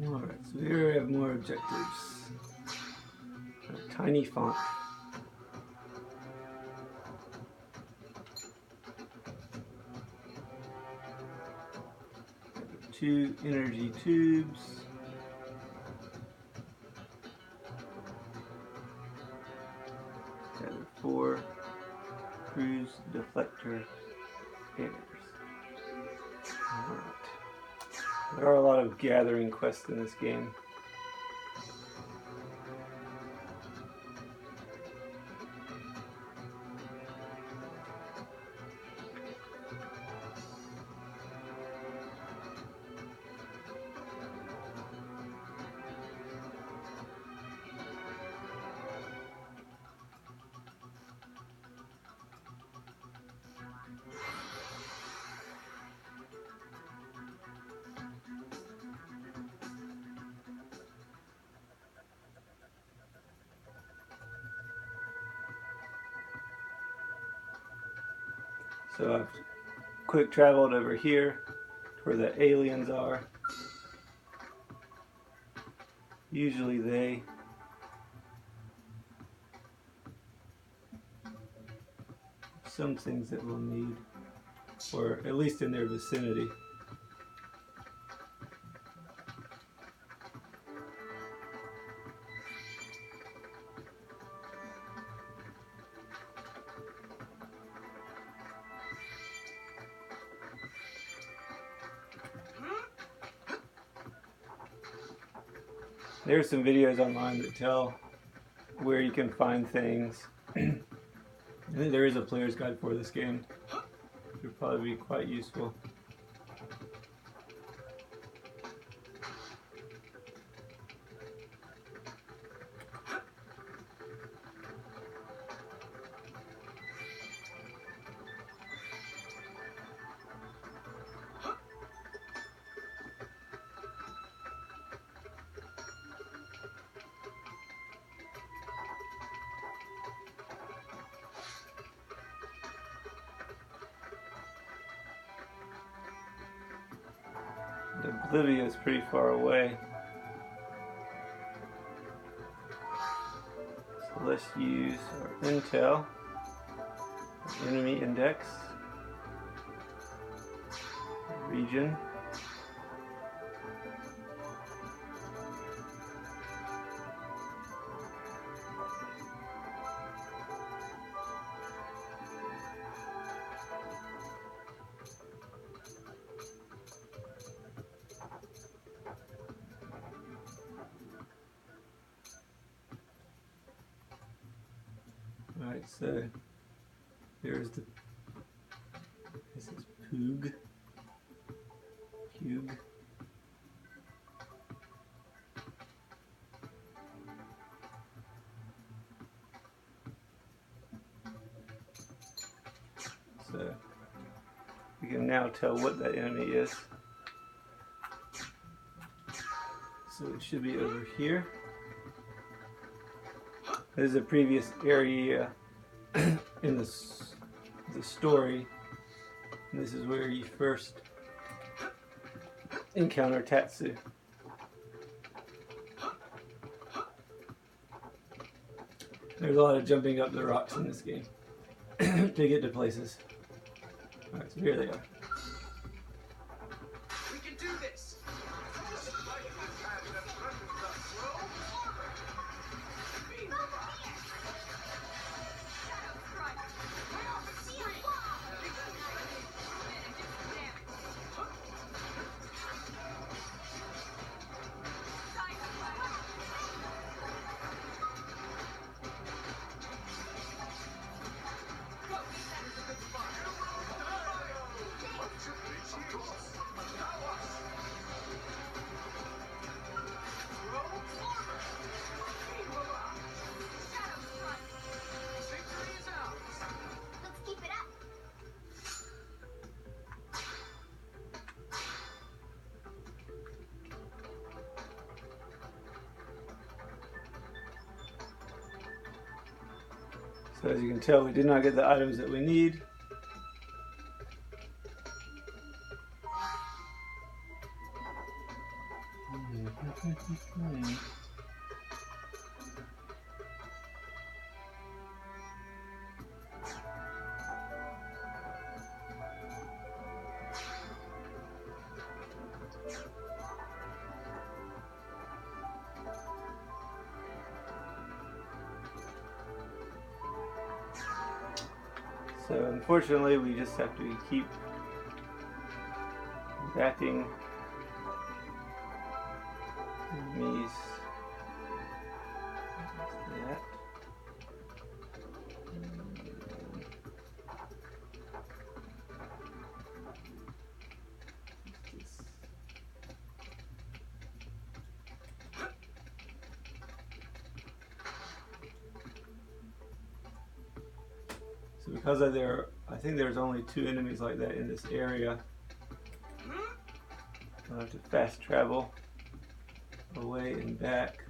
Alright, so here we have more objectives. A tiny font. Two energy tubes. Four cruise deflector scanners. Alright. There are a lot of gathering quests in this game. So I've quick traveled over here where the aliens are. Usually they some things that we'll need, or at least in their vicinity. There's some videos online that tell where you can find things. I think there is a player's guide for this game. It would probably be quite useful. Oblivion is pretty far away. So let's use our intel, our enemy index, region. Alright, so here's this is Poog. So we can now tell what that enemy is. So it should be over here. This is a previous area in the story. And this is where you first encounter Tatsu. There's a lot of jumping up the rocks in this game to get to places. Alright, so here they are. We can do this. So as you can tell, we did not get the items that we need. So unfortunately, we just have to keep backing enemies. That. So because of I think there's only 2 enemies like that in this area. I'll have to fast travel away and back.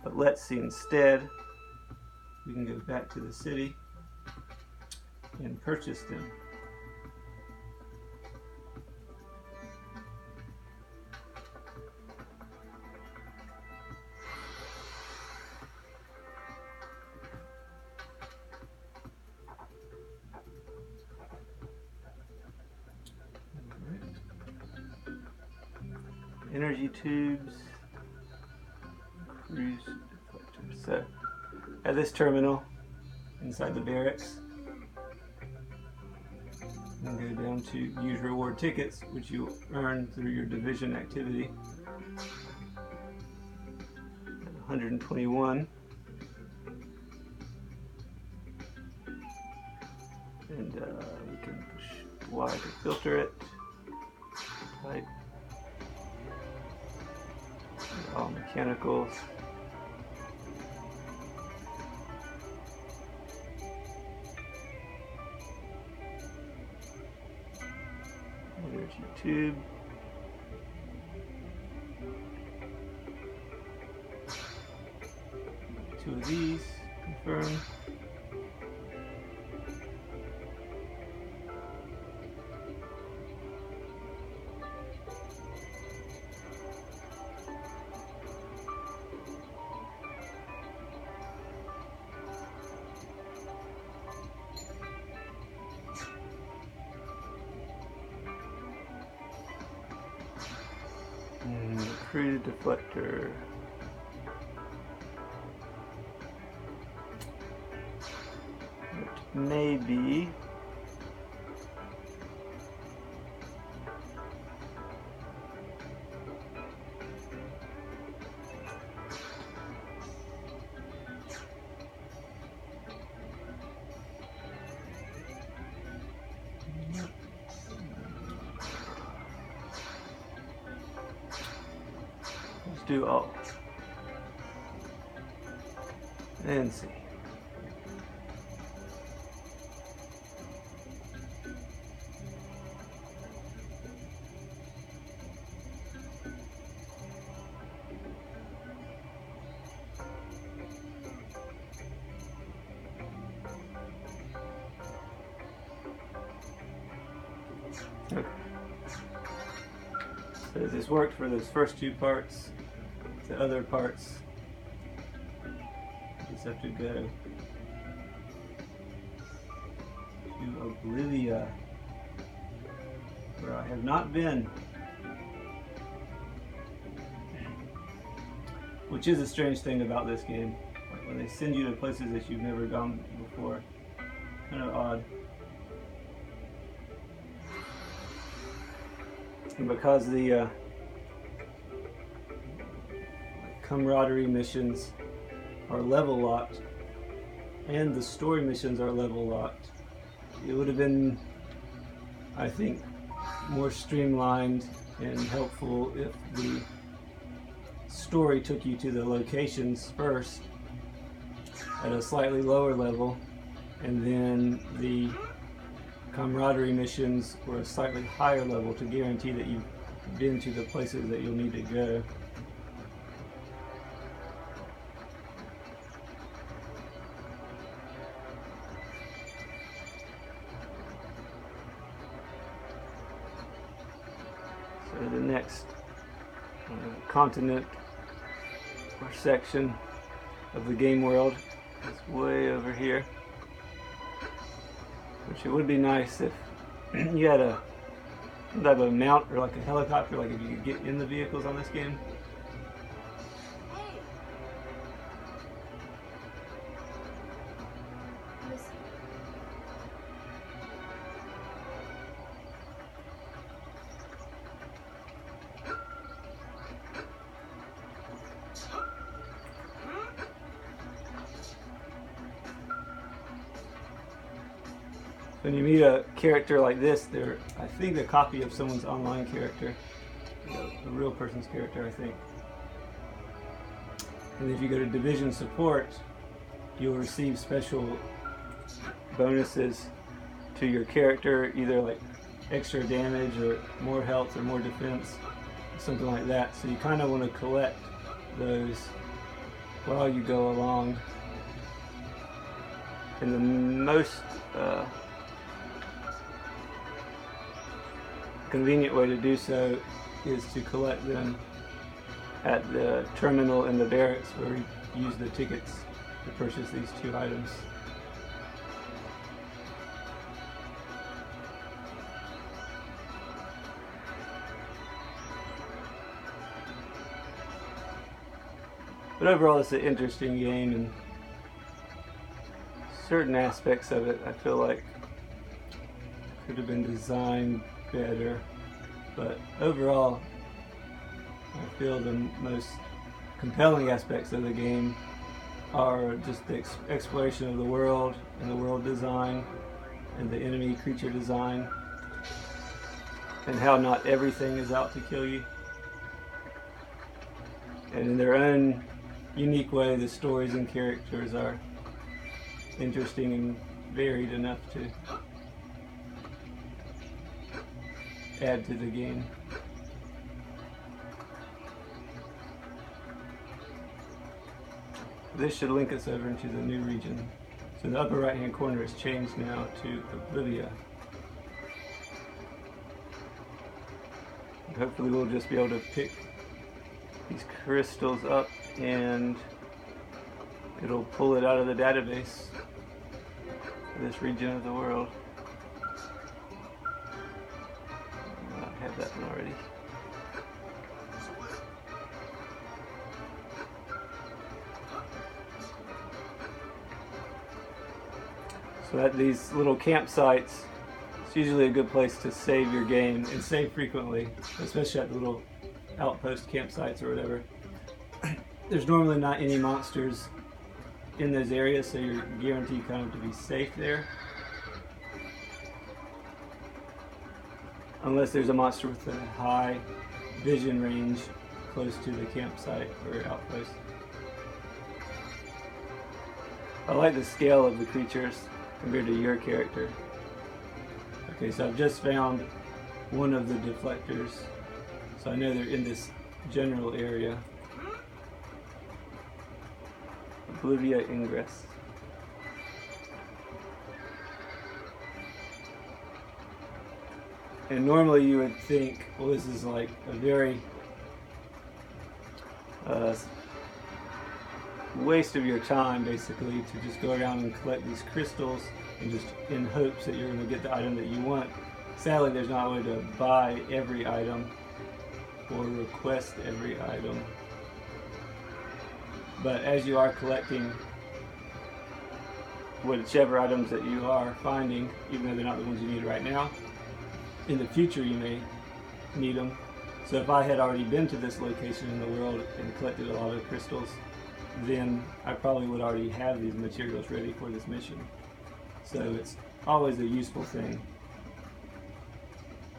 But let's see, instead, we can go back to the city and purchase them. Energy tubes, cruise deflectors. So at this terminal inside the barracks, and go down to use reward tickets, which you earn through your division activity. 121. And we can push Y to filter it. Type. All mechanicals. Energy tube. Two of these, confirm. Create a deflector. It may be do all and see. Okay. So this worked for those first 2 parts. The other parts, just have to go to Oblivia, where I have not been, which is a strange thing about this game. Like when they send you to places that you've never gone before, kind of odd. And because the camaraderie missions are level locked and the story missions are level locked, it would have been, I think, more streamlined and helpful if the story took you to the locations first at a slightly lower level, and then the camaraderie missions were a slightly higher level to guarantee that you've been to the places that you'll need to go. So the next continent or section of the game world is way over here, which it would be nice if you had a type of mount or like a helicopter, like if you could get in the vehicles on this game. When you meet a character like this, they're, I think, a copy of someone's online character, a real person's character, I think. And if you go to Division Support, you'll receive special bonuses to your character, either like extra damage or more health or more defense, something like that. So you kind of want to collect those while you go along. And the most convenient way to do so is to collect them at the terminal in the barracks, where you use the tickets to purchase these 2 items. But overall, it's an interesting game, and certain aspects of it I feel like could have been designed better, but overall I feel the most compelling aspects of the game are just the exploration of the world and the world design and the enemy creature design, and how not everything is out to kill you. And in their own unique way, the stories and characters are interesting and varied enough to add to the game. This should link us over into the new region. So the upper right hand corner is changed now to Oblivia. And hopefully we'll just be able to pick these crystals up and it'll pull it out of the database for this region of the world. I have that one already. So at these little campsites, it's usually a good place to save your game, and save frequently, especially at the little outpost campsites or whatever. There's normally not any monsters in those areas, so you're guaranteed kind of to be safe there. Unless there's a monster with a high vision range close to the campsite or outpost. I like the scale of the creatures compared to your character. Okay, so I've just found one of the deflectors, so I know they're in this general area. Oblivia Ingress. And normally you would think, well, this is like a very waste of your time, basically, to just go around and collect these crystals and just in hopes that you're going to get the item that you want. Sadly, there's not a way to buy every item or request every item. But as you are collecting whichever items that you are finding, even though they're not the ones you need right now, in the future you may need them. So if I had already been to this location in the world and collected a lot of crystals, then I probably would already have these materials ready for this mission. So it's always a useful thing